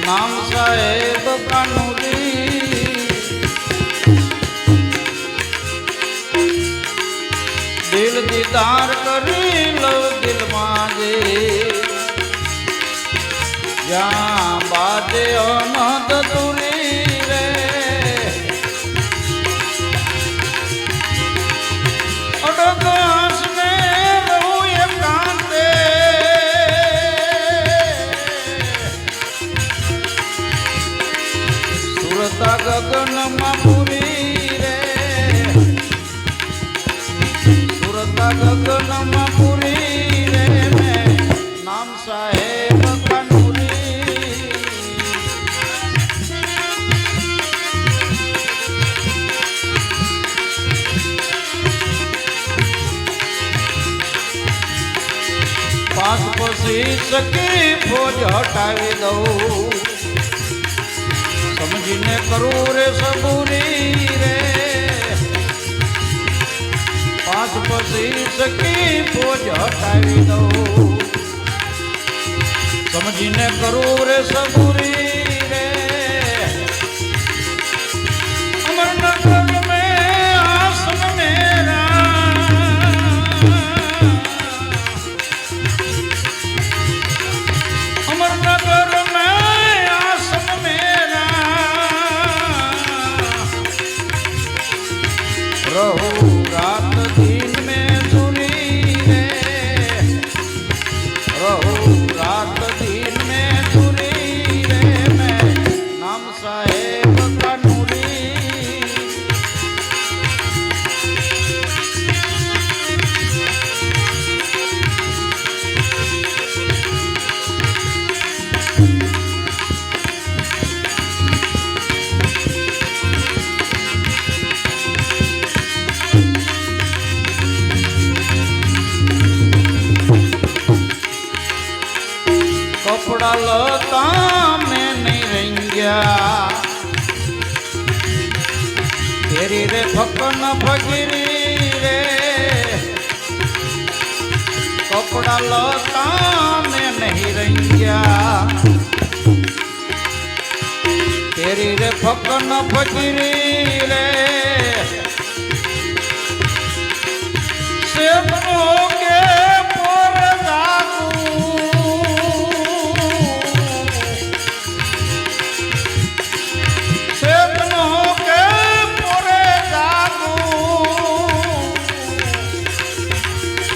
नाम साहेब कानूरी दिल दीदार करी लो दिल माजे जा बाजे अनंत तुरी रे अडग हंसने रहूं एकांते सुरता गगन में पूरी रे सुरता गगन में पूरी रे मैं नाम साहेब कानूरी पास पसी सकी फौज हटावी दऊ समझीने करूं रे सबूरी रे पास पसी सकी फौज हटावी दऊ समझीने करूं रे सबूरी रे अमरनगर में आसन मेरा अमरनगर में आसन मेरा रहूं रात दिन में सुनी रे रहूं रात दिन में सुनी रे मैं नाम साहेब कानूरी कपड़ा लता में नहीं रहेंगे तेरी रे फकन फकीरी रे कपड़ा लता में नहीं रहेंगे तेरी रे फकन फकीरी रे सेवनों के पोर जागू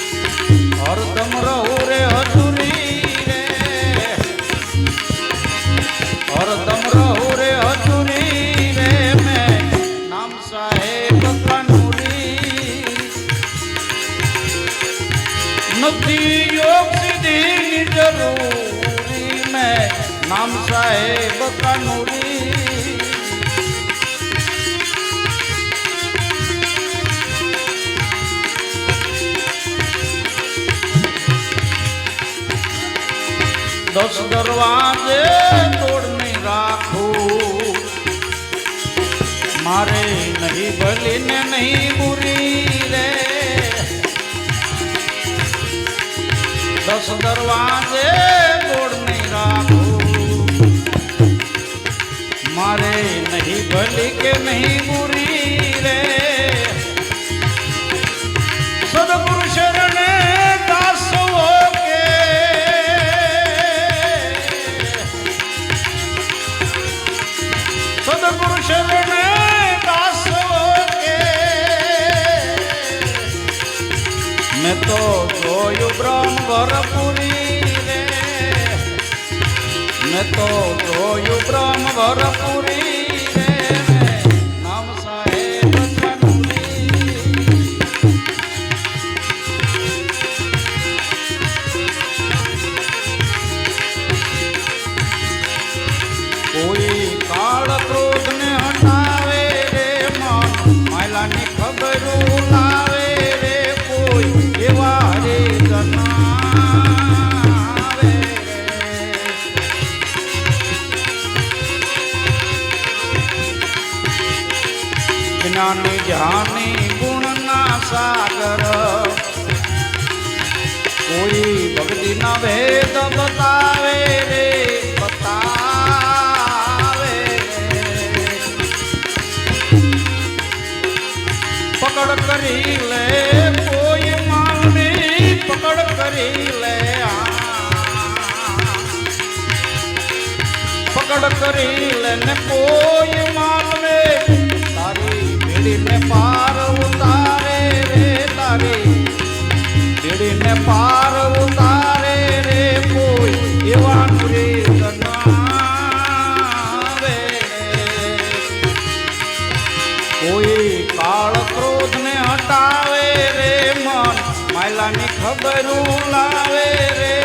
हरदम रहू रे हजूरी रे हरदम रहू रे हजूरी रे मैं नाम साहेब कानूरी नथी योग सीधी जरूरी मैं नाम साहेब कानूरी दस दरवाजे तोड़ नहीं राखू मारे नहीं भली ने नहीं बुरी रे दस दरवाजे तोड़ नहीं राखू मारे नहीं भली के नहीं बुरी रे सदगुरु शरण दास हो सदगुरु शरण दास के मैं तो जोयु ब्रह्म भरपुरी रे मैं तो जोयु ब्रह्म भरपुरी रे नाम साहेब कानूरी कोई काल क्रोध ने हटावे रे मन मायला ने खबर लावे रे कोई एवा रे जनावे ज्ञानी ज्ञानी गुण ना सागर कोई भक्ति ना भेद बतावे रे बतावे પકડ કરી લેને કોઈ માનવે તારી બેડીને પાર ઉતારે રે તારી બેડીને પાર ઉતારે રે કોઈ એવા રે તનાવે કોઈ કાળ ક્રોધ ને હટાવે રે મન માયલાની ખબર લાવે રે